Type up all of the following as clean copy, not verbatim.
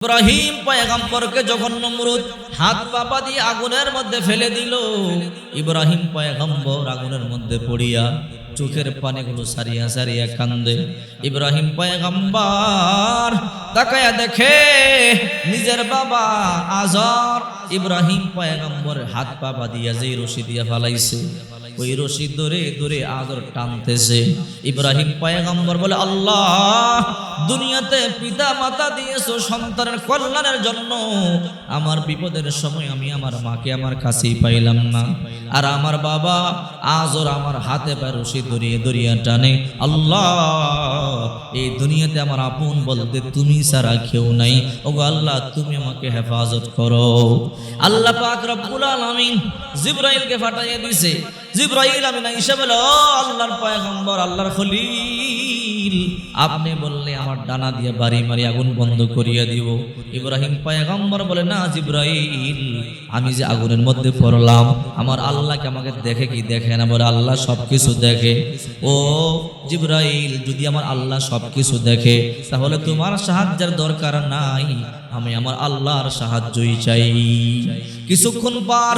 ইব্রাহিম পয়গম্বরকে যখন নমরুদ হাত পা দিয়ে আগুনের মধ্যে ফেলে দিল, ইব্রাহিম পয়গম্বর আগুনের মধ্যে পড়িয়া চোখের পানিগুলো সারিয়া সারিয়া কান্দে। ইব্রাহিম পয়গম্বর তাকায়া দেখে নিজের বাবা আজর ইব্রাহিম পয়গম্বরের হাত পা দিয়া যেই রশি দিয়া ফালাইছে, ওই রশি ধরে ধরে আজর টানতেছে। ইব্রাহিম পয়গম্বর বলে, আল্লাহ, দুনিয়াতে পিতা মাতা দিয়েছো সন্তানের কল্যাণের জন্য, আমার বিপদের সময় আমি আমার মাকে আমার কাছেই পাইলাম না, আর আমার বাবা আজর আমার হাতে পায়ে রশি ধরিয়ে ধরিয়ে টানে। আল্লাহ, এই দুনিয়াতে আমার আপন বলতে তুমি ছাড়া কেউ নাই। ওগো আল্লাহ, তুমি আমাকে হেফাজত করো। আল্লাহ পাক রব্বুল আলামিন জিবরাইলকে পাঠিয়ে দিয়েছে। জিবরাইল আমিন আয়েশা বলে, ও আল্লাহর পয়গম্বর, আল্লাহর খলিল, আপনি বললে আমার ডানা দিয়ে বাড়ি মারি আগুন বন্ধ করিয়া দিব। ইব্রাহিম পয়গম্বর বলে, না জিবরাইল, আমি যে আগুনের মধ্যে পড়লাম, আমার আল্লাহকে আমাকে দেখে কি দেখে না? বলে, আল্লাহ সবকিছু দেখে। ও জিবরাইল, যদি আমার আল্লাহ সবকিছু দেখে তাহলে তোমার সাহায্যের দরকার নাই, আমি আমার আল্লাহর সাহায্যই চাই। কিছুক্ষণ পর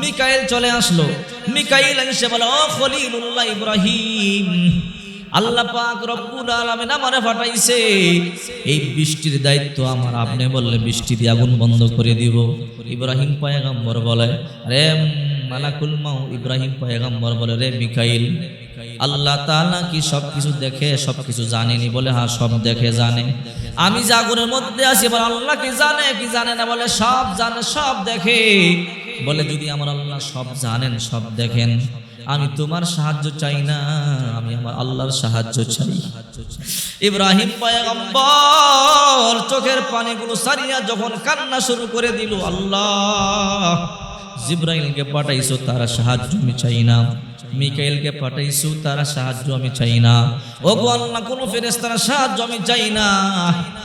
মিকাইল চলে আসলো। মিকাইল এসে বলে, ও খলিলুল্লাহ ইব্রাহিম, আল্লাহ পাক রব্বুল আলামিন আমারে পাঠাইছে, এই বৃষ্টির দায়িত্ব আমার, আপনি বললে বৃষ্টি দিয়ে আগুন বন্ধ করে দিব। ইব্রাহিম পয়গম্বর বলে, রে মালাকুল মাউত, ইব্রাহিম পয়গম্বর বলে, রে মিকাইল, আল্লাহ তাআলা কি সবকিছু দেখে সবকিছু জানেনি? বলে, হ্যাঁ, সব দেখে জানে। আমি যে আগুনের মধ্যে আছি, এবার আল্লাহ কি জানে কি জানে না? বলে, সব জানে, সব দেখে। বলে, যদি আমার আল্লাহ সব জানেন সব দেখেন, আমি তোমার সাহায্য চাই না, আমি আমার আল্লাহর সাহায্য চাই। ইব্রাহিম পয়গম্বর চোখের পানিগুলো সারিয়া যখন কান্না শুরু করে দিল, আল্লাহ, জিবরাইলকে পাঠাইছো, তারা সাহায্য আমি চাই না। মিকাইলকে পাঠাইছো, তারা সাহায্য আমি চাই না। ও গো আল্লাহ, কোন ফেরেশতার সাহায্য আমি চাই না।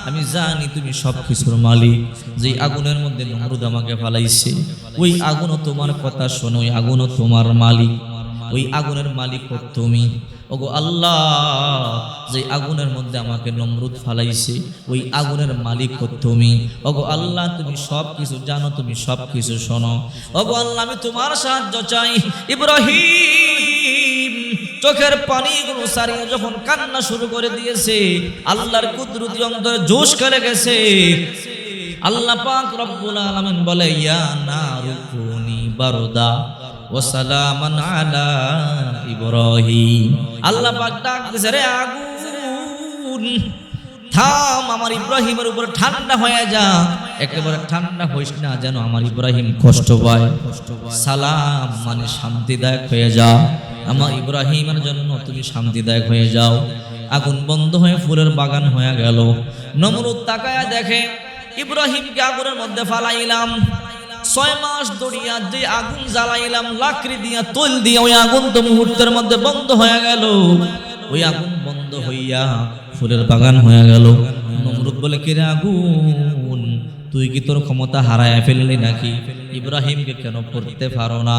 আমি জানি তুমি সবকিছুর মালিক। যে আগুনের মধ্যে নমরুদ আমাকে ফালাইছে, ওই আগুনও তোমার কথা শোনো, ওই আগুনও তোমার মালিক, ওই আগুনের মালিক তুমি। ওগো আল্লাহ, যে আগুনের মধ্যে আমাকে নমরুদ ফালাইছে, ওই আগুনের মালিক তুমি। ওগো আল্লাহ, তুমি সব কিছু জানো, তুমি সব কিছু শোনো। ওগো আল্লাহ, আমি তোমার সাহায্য চাই। ইব্রাহিম চোখের পানিগুলো সারিয়ে যখন কান্না শুরু করে দিয়েছে, আল্লাহর কুদরতি অন্তরে জোশ করে গেছে। আল্লাহ পাক রব্বুল আলামিন বলে, ইয়া নারু কুনি বারদা ওয়া সালামান আলা ইব্রাহিম। আল্লাহ পাক ডাক দিছে, রে আগুন, থাম, আমার ইব্রাহিমের উপর ঠান্ডা হয়ে যা, একেবারে ঠান্ডা হইস না, যেন আমার ইব্রাহিম কষ্ট পায়। সালাম মানে শান্তিদায়ক হয়ে যা, আমার ইব্রাহিমের জন্য তুমি শান্তিদায়ক হয়ে যাও। আগুন বন্ধ হয়ে ফুলের বাগান হয়ে গেল। নমরুদ তাকায়া দেখে, ইব্রাহিমকে আগুনের মধ্যে ফালাইলাম, 6 মাস ধরিয়া যে আগুন জ্বালাইলাম লাকড়ি দিয়া তৈল দিয়া, ওই আগুন তো মুহূর্তের মধ্যে বন্ধ হয়ে গেল। ওই আগুন বন্ধ হইয়া ফুলের বাগান হয়ে গেল। নমরুদ বলে, কে রে আগুন, তুই কি তোর ক্ষমতা হারায় ফেললি নাকি? ইব্রাহিমকে কেন করতে পারো না?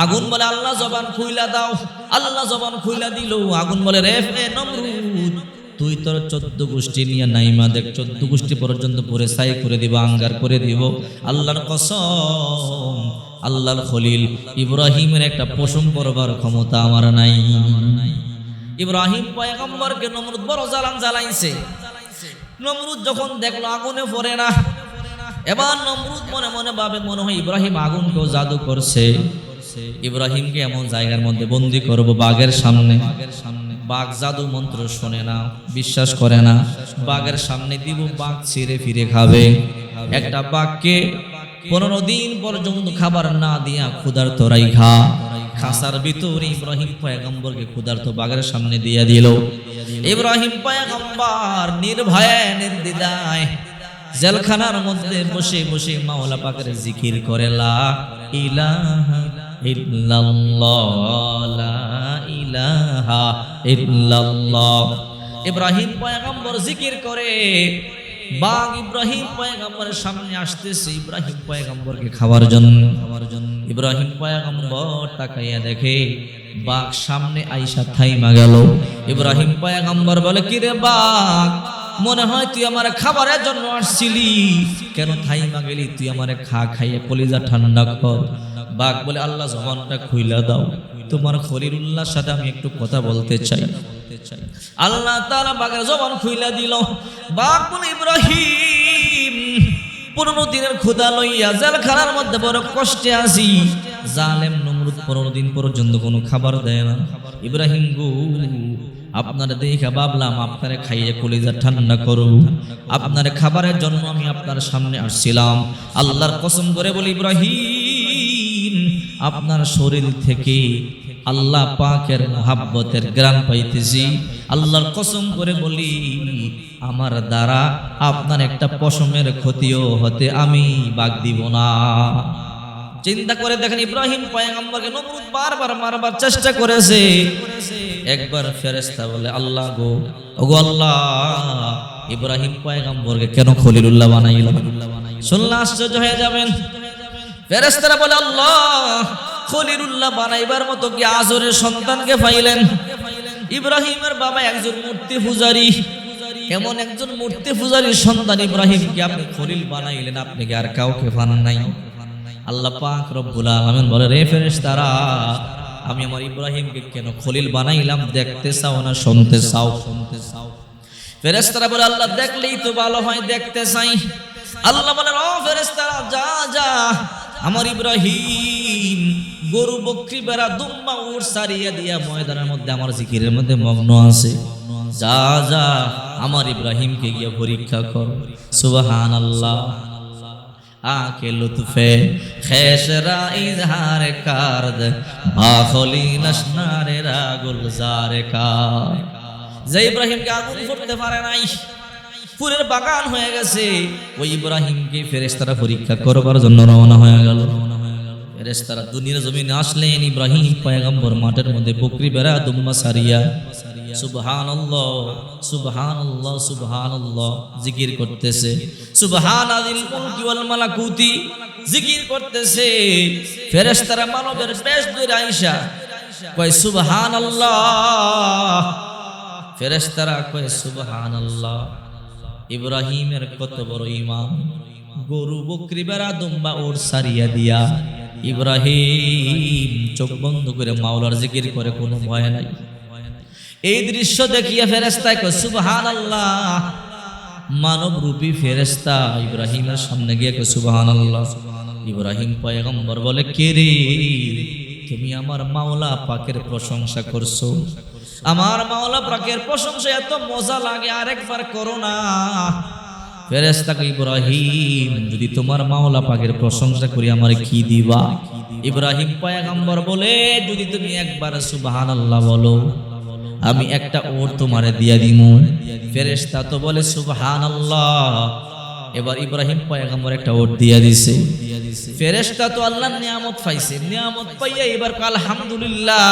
আগুন বলে, আল্লাহ জবান খুইলা দাও। আল্লাহ জবান খুইলা দিল। আগুন বলে, রে নমরুদ, তুই তোর 14 গোষ্ঠী নিয়ে নাইমা দেখ, 14 গোষ্ঠী পর্যন্ত পরে ছাই করে দিব, আঙ্গার করে দিব। আল্লাহর কসম, আল্লাহর খলিল ইব্রাহিমের একটা পশম করবার ক্ষমতা আমার নাই। ইব্রাহিম পয়গম্বরকে নমরুদ বড় জ্বালান জ্বালাইছে। নমরুদ যখন দেখলো আগুনে পড়ে না, এবার নমরুদ মনে মনে ভাবে, মনে হয় ইব্রাহিম আগুনকেও জাদু করছে। ইব্রাহিমকে এমন জায়গার মধ্যে বন্দি করব, বাঘের সামনে। বাঘ জাদু মন্ত্র শোনে না, বিশ্বাস করে না। বাঘের সামনে দিব, বাঘ ছিঁড়ে ফিরে খাবে। একটা বাঘকে 15 দিন পর্যন্ত খাবার না দিয়া ক্ষুধার্ত রাইখা খাসার ভিতরে ইব্রাহিম পয়গম্বরকে ক্ষুধার্ত বাঘের সামনে দিয়া দিল। ইব্রাহিম পয়গম্বর নির্ভয়ে নির্দ্বিধায় জেলখানার মধ্যে বসে বসে মাওলা পাকের জিকির করে, লা ইলাহা ইল্লাল্লাহ, লা ইলাহা ইল্লাল্লাহ। ইব্রাহিম পয়গম্বর জিকির করে, বাঘ ইব্রাহিম পয়গম্বরের সামনে আসতেছে ইব্রাহিম পয়গম্বরকে খাওয়ার জন্য। ইব্রাহিম পয়গম্বর তাকাইয়া দেখে বাঘ সামনে আইসা থাইমা গেল। ইব্রাহিম পয়গম্বর বলে, কি রে বাঘ, মনে হয় তুই আমার খাবারের জন্য আসছিলি, কেন থাইমা গেলি? তুই আমার খাইয়ে কলিজা ঠান্ডা কর। বাঘ বলে, আল্লাহ জবানটা খুইলা দাও, তোমার খলিলুল্লাহর সাথে আমি একটু কথা বলতে চাই। আল্লাহ তাআলা বাঘের জবান খুইলা দিল। বাঘ বলে, ইব্রাহিম, 15 দিনের ক্ষুধা লইয়া জেলখানার মধ্যে বড় কষ্টে আছি। জালেম নমরুদ 15 দিন পর্যন্ত কোনো খাবার দেয় না। ইব্রাহিম গো, আপনার দেখা ভাবলাম আপনার খাইয়ে কলিজা ঠান্ডা করব, আপনার খাবারের জন্য আমি আপনার সামনে আসছিলাম। আল্লাহর কসম করে বলি ইব্রাহিম, আপনার শরীর থেকে আল্লাহ পাকের মহাব্বতের গ্রাণ পাইতেছি। আল্লাহর কসম করে বলি, আমার দ্বারা আপনার একটা পশমের ক্ষতিও হতে আমি বাগ দিব না। চিন্তা করে দেখেন, ইব্রাহিম পয়গম্বরকে নমরুদ বারবার মারবার চেষ্টা করেছে। একবার ফেরেশতা বলে, আল্লাহ গো, ওগো আল্লাহ, ইব্রাহিম পয়গম্বরকে কেন খলিলুল্লাহ বানাইল? শুনলে আশ্চর্য হয়ে যাবেন। ফেরেশতারা বলে, আল্লাহ, খলিলুল্লাহ বানাইবার মতো কি আজরের সন্তানকে পাইলেন? ইব্রাহিমের বাবা একজন মূর্তি পূজারী, এমন একজন মূর্তি পূজারীর সন্তান ইব্রাহিমকে আপনি খলিল বানাইলেন, আপনি কি আর কাউকে পান নাই? আল্লাহ পাক রব্বুল আলামিন বলে, রে ফেরেশতারা, আমি আমার ইব্রাহিমকে কেন খলিল বানাইলাম দেখতে চাও না শুনতে চাও? ফেরেশতারা বলে, আল্লাহ দেখলেই তো ভালো হয়, দেখতে চাই। আল্লাহ বলে, ও ফেরেশতারা, যা যা, আমার ইব্রাহিম গরু বকরি বেড়া দুম্বা উট সারিয়া দিয়া ময়দানের মধ্যে আমার জিকিরের মধ্যে মগ্ন আছে। যা যা, আমার ইব্রাহিমকে গিয়ে পরীক্ষা কর। সুবহানাল্লাহ। आके लुत्फे खेशरा इजहार कार्द बाखली नशनारे रा गुलजार का। যে ইব্রাহিমকে আগুন করতে পারে নাই, ফুলের বাগান হয়ে গেছে, ওই ইব্রাহিমকে ফেরেশতারা পরীক্ষা করবার জন্য রওনা হয়ে গেল। ফেরেশতারা দুনিয়ার জমিনে আসলেন, ইব্রাহিম পয়গম্বর মাঠের মধ্যে বকরি বেড়া দুম্বা সারিয়া সুবহানাল্লাহ সুবহানাল্লাহ সুবহানাল্লাহ জিকির করতেছে। সুবহানাল মুলকি ওয়াল মালাকুতি জিকির করতেছে। ফেরেশতারা মানবের বেশ ধরে আয়েশা কয় সুবহানাল্লাহ, ফেরেশতারা কয় সুবহানাল্লাহ। ইব্রাহিমের কত বড় ঈমান! গরু বকরি বেড়া দুম্বা ওর সারিয়া দিয়া ইব্রাহিম চোখ বন্ধ করে মাওলার জিকির করে, কোনো ভয় নাই। এই দৃশ্য দেখিয়া ফেরেশতায় কয় সুবহানাল্লাহ। মানব রূপী ফেরেশতা ইব্রাহিমের সামনে গিয়ে কয় সুবহানাল্লাহ। ইব্রাহিম পয়গম্বর বলে, কে রে, তুমি আমার মাওলা পাকের প্রশংসা করছো? আমার মাওলা পাকের প্রশংসা এত মজা লাগে, আরেকবার করো না। ফেরেশতা কয়, ইব্রাহিম, যদি তোমার মাওলা পাকের প্রশংসা করি আমার কি দিবা? ইব্রাহিম পয়গম্বর বলে, যদি তুমি একবার সুবহানাল্লাহ বলো, আমি একটা ওট তোমারে দিয়া দিমু। ফেরেশতা তো বলে সুবহানাল্লাহ। এবার ইব্রাহিম পয়গম্বর একটা ওট দিয়া দিছে। ফেরেশতা তো আল্লাহর নিয়ামত পাইছে, নিয়ামত পাইয়া এবার আলহামদুলিল্লাহ।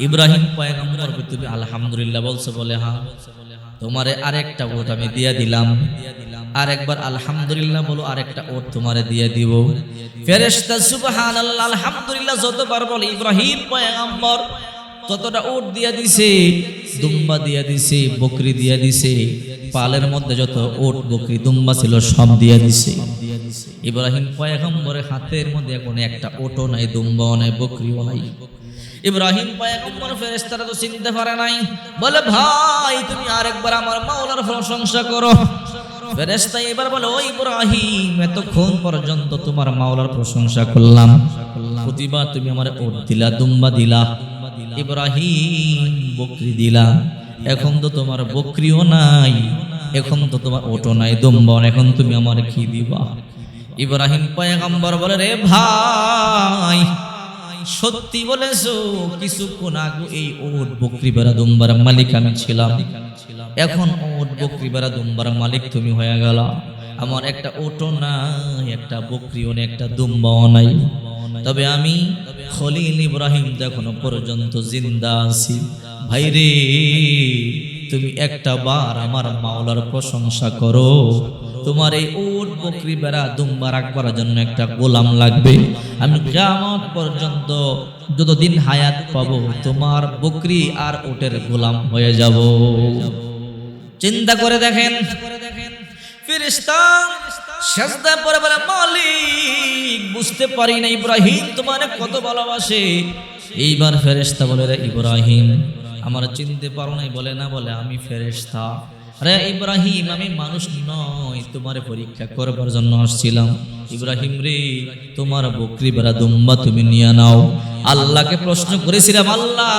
ইব্রাহিম পয়গম্বর, তুমি আলহামদুলিল্লাহ বলছো? বলে হ্যাঁ। তোমারে আরেকটা ওট আমি দিয়া দিলাম, আরেকবার আলহামদুলিল্লাহ বলো, আরেকটা ওট তোমারে দিয়া দিব। ফেরেশতা সুবহানাল্লাহ আলহামদুলিল্লাহ যতবার বলে ইব্রাহিম পয়গম্বর ততটা উট দিয়া দিছে, দুম্বা দিয়া দিছে, বকরি দিয়া দিছে, পালের মধ্যে যত উট বকরি দুম্বা ছিল সব দিয়া দিছে। ইব্রাহিম পয়গম্বরের হাতের মধ্যে এখন একটা উটও নাই, দুম্বাও নাই, বকরিও নাই। ইব্রাহিম পয়গম্বর ফেরেশতারা তো চিনতে পারে নাই, বলে ভাই তুমি আরেকবার আমার মাওলার প্রশংসা করো। ফেরেশতা এবার বলে, ও ইব্রাহিম, এতক্ষণ পর্যন্ত তোমার মাওলার প্রশংসা করলাম, প্রতিবার তুমি আমার উট দিলা, দুম্বা দিলা, ইব্রাহিম বকরি দিলা, এখন তো তোমার বকরিও নাই, এখন তো তোমার ওটো নাই, দুম্বা, এখন তুমি আমার কি দিবা? ইব্রাহিম পয়গম্বর বলে, রে ভাই, সত্যি বলেছো, কিছুক্ষণ আগে এই ওট বকরি বেড়া দুম্বার মালিক আমি ছিলাম, এখন ওট বকরি বেড়া দুম্বার মালিক তুমি হয়ে গেল। আমার একটা ওটো নাই, একটা বকরিও নেই, একটা দুম্বাও নাই, তবে আমি খলিল ইব্রাহিম এখনো পর্যন্ত জিন্দা আছি। ভাই রে, তুমি একটা বার আমার মাওলার প্রশংসা করো। তোমার এই উট বকরি বেড়া দুম্বা রাখবার জন্য একটা গোলাম লাগবে। আমি কিয়ামত পর্যন্ত যতদিন হায়াত পাবো তোমার বকরি আর উটের গোলাম হয়ে যাব। চিন্তা করে দেখেন, ফেরেশতা সেজদা পড়ে বলে, মালিক বুঝতে পারি না ইব্রাহিম তোমারে কত ভালোবাসে। এইবার ফেরেশতা বলে, রে ইব্রাহিম আমার চিনতে পারো নাই? বলে না, বলে আমি ফেরেশতা। রে ইব্রাহিম আমি মানুষ নয়, তোমার পরীক্ষা করবার জন্য আসছিলাম। ইব্রাহিম রে তোমার বকরি বেড়া দুম্বা তুমি নিয়ে নাও। আল্লাহকে প্রশ্ন করেছিলাম, আল্লাহ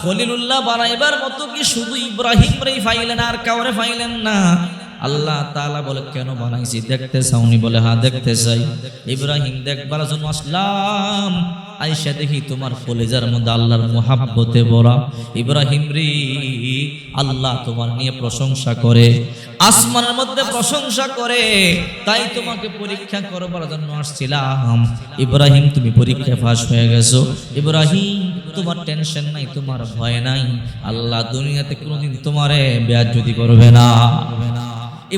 খলিলুল্লাহ বানাইবার মতো কি শুধু ইব্রাহিম রে ফাইলেন আর কাউরে ফাইলেন না? আল্লাহ তাআলা বলে, কেন বানাইছি দেখতে চাওনি? বলে হ্যাঁ দেখতে চাই। ইব্রাহিম দেখবার জন্য আসলাম, আয়েশা দেখি তোমার কলেজার মধ্যে আল্লাহর মুহাব্বতে ভরা। ইব্রাহিম রে আল্লাহ তোমার নিয়ে প্রশংসা করে, আসমানের মধ্যে প্রশংসা করে, তাই তোমাকে পরীক্ষা করবার জন্য আসছিলাম। ইব্রাহিম তুমি পরীক্ষায় পাস হয়ে গেছো। ইব্রাহিম তোমার টেনশন নাই, তোমার ভয় নাই, আল্লাহ দুনিয়াতে কোনোদিন তোমারে বেয়াজ্জতি করবে না।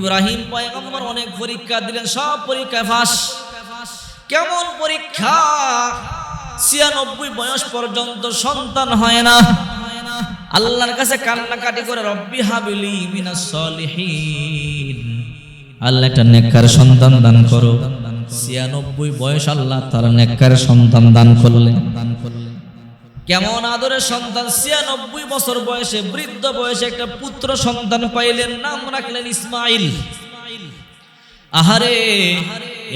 ইব্রাহিম পয়গম্বর অনেক পরীক্ষা দিলেন, সব পরীক্ষায় পাস। কেমন পরীক্ষা? 96 বয়স পর্যন্ত সন্তান হয় না। আল্লাহর কাছে কান্নাকাটি করে, রব্বি হাবলি মিনাস সলিহিন, আল্লাহ একটা নেককার সন্তান দান করো। 96 বয়স আল্লাহ তার নেককার সন্তান দান করলেন। কেমন আদরের সন্তান! 96 বছর বয়সে, বৃদ্ধ বয়সে একটা পুত্র সন্তান পাইলেন, নাম রাখলেন ইসমাইল। আহারে,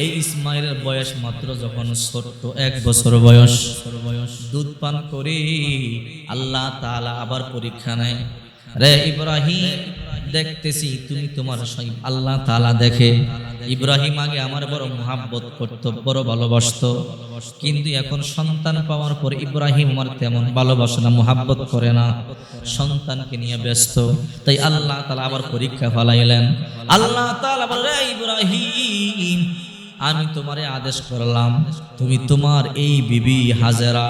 এই ইসমাইলের বয়স মাত্র যখন ছোট্ট 1 বছর বয়স, দুধ পান করে আল্লাহ তাআলা আবার পরীক্ষা নেয়। রে ইব্রাহিম দেখতেছি তুমি তোমার আল্লাহ তাআলা দেখে। ইব্রাহিম আগে আমার বড় মুহাব্বত করতো, বড় ভালোবাসতো, কিন্তু এখন সন্তান পাওয়ার পর ইব্রাহিম আমার তেমন ভালোবাসে না, মুহাব্বত করে না, সন্তানকে নিয়ে ব্যস্ত। তাই আল্লাহ তাআলা আবার পরীক্ষা ফলাইলেন। আল্লাহ তাআলা বলে, ইব্রাহিম আমি তোমারে আদেশ করলাম, তুমি তোমার এই বিবি হাজেরা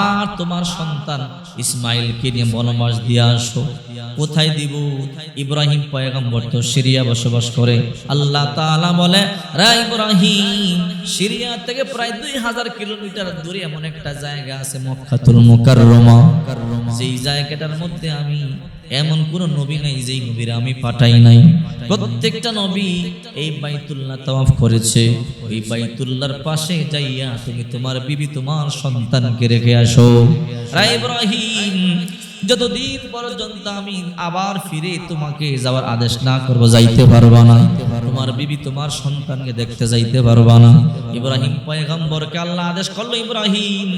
আর তোমার সন্তান ইসমাইলকে নিয়ে বনবাস দিয়ে আসো। কোথায় দিব? ইব্রাহিম পয়গম্বর তো সিরিয়া বসবাস করে। আল্লাহ তাআলা বলে, রে ইব্রাহিম সিরিয়া থেকে প্রায় 2000 কিলোমিটার দূরে এমন একটা জায়গা আছে মক্কাতুল মুকাররমা, যেই জায়গাটার মধ্যে আমি এমন কোন নবী নাই যেই নবীরা আমি পাঠাই নাই। প্রত্যেকটা নবী এই বাইতুল্লাহ তাওয়াফ করেছে। ওই বাইতুল্লাহর পাশে যাইয়া তুমি তোমার বিবি তোমার সন্তানকে রেখে আসো। রে ইব্রাহিম যতদিন পর্যন্ত আমি আবার ফিরে তোমাকে যাওয়ার আদেশ না করব যাইতে পারবা না, তোমার বিবি তোমার সন্তানকে দেখতে যাইতে পারবা না। ইব্রাহিম পয়গম্বরকে আল্লাহ আদেশ করলো, ইব্রাহিম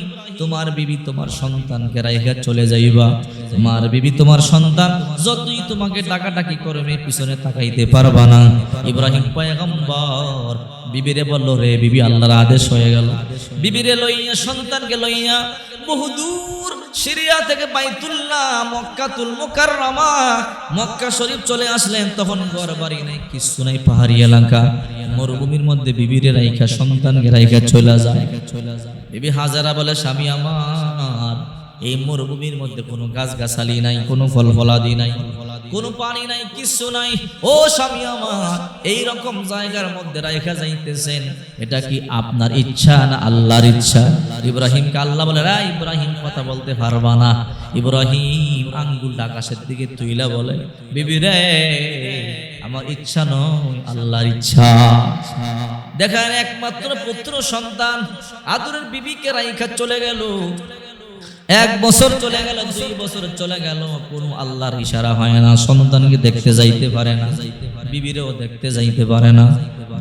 তোমার বিবি তোমার সন্তানকে রাইখা চলে যাইবা। তোমার বিবি তোমার সন্তান যতই তোমাকে ডাকাডাকি করবে পিছনে তাকাইতে পারবা না। ইব্রাহিম পয়গম্বর বিবিরে বলল, রে বিবি আল্লাহর আদেশ হয়ে গেল। বিবিরে লইয়া সন্তানকে লইয়া বহুদূর সিরিয়া থেকে বাইতুল্লাহ মক্কাতুল মুকাররমা মক্কা শরীফ চলে আসলেন। তখন ঘর বাড়ি নাই, কিছু নাই, পাহাড়ি এলাকা, মরুভূমির মধ্যে বিবিরে রাইখা সন্তানকে রাইখা চলে যায়। বিবি হাজারা বলে, স্বামী আমার এই মরুভূমির মধ্যে কোনো গাছগাছালি নাই, কোনো ফল ফলাদি নাই, কোনো পানি নাই, কিছু নাই। ও স্বামী আমার এই রকম জায়গার মধ্যে রাইখা যাইতেছেন, এটা কি আপনার ইচ্ছা না আল্লাহর ইচ্ছা? ইব্রাহিমকে আল্লাহ বলে, রে ইব্রাহিম কথা বলতে পারবা না। ইব্রাহিম আঙ্গুলটা আকাশের দিকে তুইলা বলে, বিবি রে আমার ইচ্ছা নয়, আল্লাহর ইচ্ছা। দেখেন একমাত্র পুত্র সন্তান আদরের বিবিকে রাইখা চলে গেল। 1 বছর চলে গেল, 2 বছর চলে গেল, কোনো আল্লাহর ইশারা হয় না, সন্তানকে দেখতে যাইতে পারে না, বিবিরেও দেখতে যাইতে পারে না।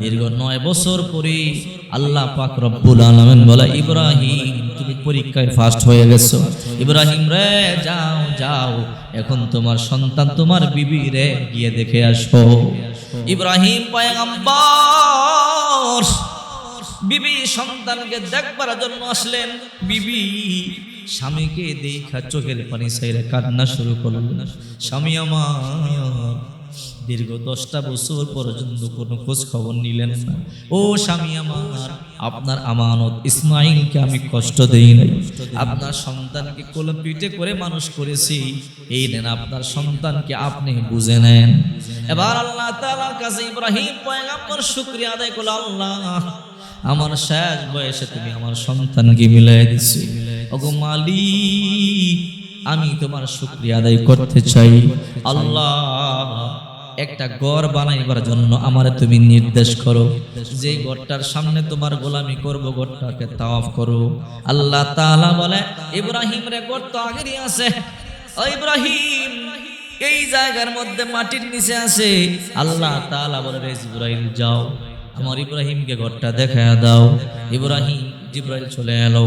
দীর্ঘ 9 বছর পরে আল্লাহ পাক রব্বুল আলামিন বলে, ইব্রাহিম তুমি পরীক্ষায় ফার্স্ট হয়ে গেছো। ইব্রাহিম রে যাও যাও, এখন তোমার সন্তান তোমার বিবি রে গিয়ে দেখে আসো। ইব্রাহিম পয়গম্বর বিবি সন্তানকে দেখবার জন্য আসলেন। বিবি স্বামীকে দেখা চোখের পানি ছেড়ে কান্না শুরু করলেন। স্বামী আমার দীর্ঘ 10টা বছর পর্যন্ত কোনো খোঁজ খবর নিলেন না। ও স্বামী আমার, আপনার আমানত ইসমাইলকে আমি কষ্ট দেই নাই, আপনার সন্তানকে কোলে পিঠে করে মানুষ করেছি, এই নেন আপনার সন্তানকে আপনি বুঝে নেন। এবার আল্লাহ তাআলার কাছে ইব্রাহিম পয়গম্বর শুকরিয়া আদায় করল, আল্লাহ আমার শেষ বয়সে তুমি আমার সন্তানকে মিলাই দিছো। ওগো মালিক আমি তোমার শুকরিয়া আদায় করতে চাই। আল্লাহ, একটা ঘর বানাইবার জন্য আমারে তুমি নির্দেশ করো, যে ঘরটার সামনে তোমার গোলামি করব, ঘরটাকে তাওয়াফ করো। আল্লাহ তাআলা বলে, ইব্রাহিম রে, ঘর তো আগেরই আছে। ও ইব্রাহিম, এই জায়গার মধ্যে মাটির নিচে আছে। আল্লাহ তাআলা বলে, রে জিবরাইল, যাও আমার ইব্রাহিমকে ঘরটা দেখায়া দাও। ইব্রাহিম, জিবরাইল চলে এলো,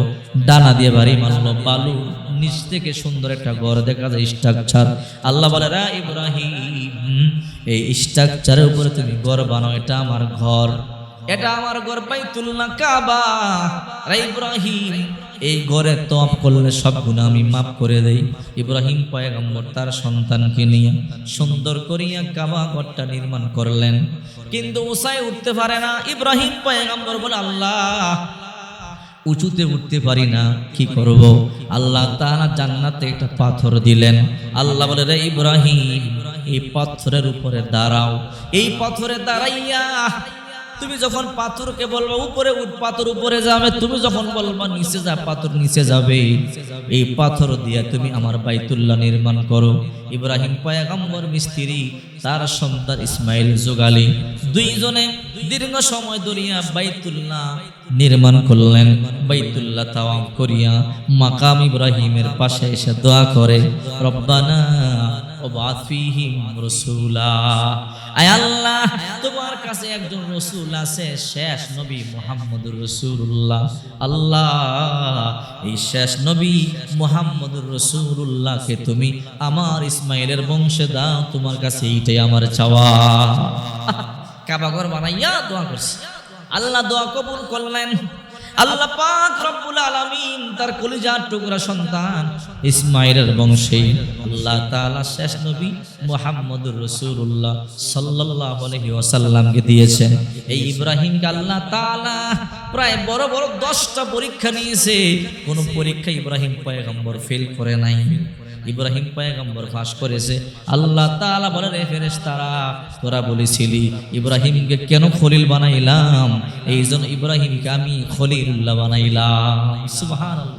ডানা দিয়ে বাড়ি মারলো, বালু নিচ থেকে সুন্দর একটা ঘর দেখা যায়, স্ট্রাকচার। আল্লাহ বলে, রা ইব্রাহিম, এই স্ট্রাকচারের উপরে তুমি ঘর বানাও, এটা আমার ঘর, এটা আমার ঘর, বাইতুল্লাহ কাবা। রা ইব্রাহিম, এই ঘরে তওয়াফ করলে সব গুনাহ আমি মাফ করে দেই। ইব্রাহিম পয়গম্বর তার সন্তানকে নিয়ে সুন্দর করিয়া কাবা ঘরটা নির্মাণ করলেন, কিন্তু উঁচায় উঠতে পারে না। ইব্রাহিম পয়গম্বর বলে, আল্লাহ, উঁচুতে উঠতে পারি না, কি করব? আল্লাহ তাআলা জান্নাতে একটা পাথর দিলেন। আল্লাহ বলে, রে ইব্রাহিম, এই পাথরের উপরে দাঁড়াও। এই পাথরে দাঁড়াইয়া তুমি যখন পাথরকে বলবা উপরে উঠ, পাথর উপরে যাবে। তুমি যখন বলবা নিচে যা, পাথর নিচে যাবে। এই পাথর দিয়ে তুমি আমার বাইতুল্লাহ নির্মাণ করো। ইব্রাহিম পয়গম্বর মিস্ত্রি, তার সন্তান ইসমাইল জোগালি, দুইজনে দীর্ঘ সময় ধরিয়া বাইতুল্লাহ নির্মাণ করলেন। বাইতুল্লাহ তাওয়াফ করিয়া মাকাম ইব্রাহিমের পাশে এসে দোয়া করে, রব্বানা ওয়াবা'আথ ফীহিম রাসূলা। আয় আল্লাহ, তোমার কাছে একজন রাসূল আছে, শেষ নবী মুহাম্মদুর রাসূলুল্লাহ। আল্লাহ, এই শেষ নবী মুহাম্মদুর রাসূলুল্লাহকে তুমি আমার ইসমাইলের বংশে দাও, তোমার কাছে এইটাই আমার চাওয়া। কাবা ঘর বানাইয়া দোয়া করছে। আল্লাহ দোয়া কবুল করলেন। আল্লাহ পাক রব্বুল আলামিন তার কলিজার টুকরা সন্তান ইসমাইলের বংশে আল্লাহ তাআলা শেষ নবী মুহাম্মদুর রাসূলুল্লাহ সাল্লাল্লাহু আলাইহি ওয়াসাল্লামকে দিয়েছেন। এই ইব্রাহিমকে আল্লাহ তাআলা প্রায় বড় বড় 10টা পরীক্ষা নিয়েছে, কোন পরীক্ষা ইব্রাহিম পয়গম্বর ফেল করে নাই। ইব্রাহিম পয়গম্বর পাস করেছে। আল্লাহ তাআলা বলে, রে ফেরেশতারা, তোরা বলেছিলি ইব্রাহিমকে কেন খলিল বানাইলাম, এইজন্য ইব্রাহিমকে আমি খলিলুল্লাহ বানাইলাম। সুবহানাল্লাহ।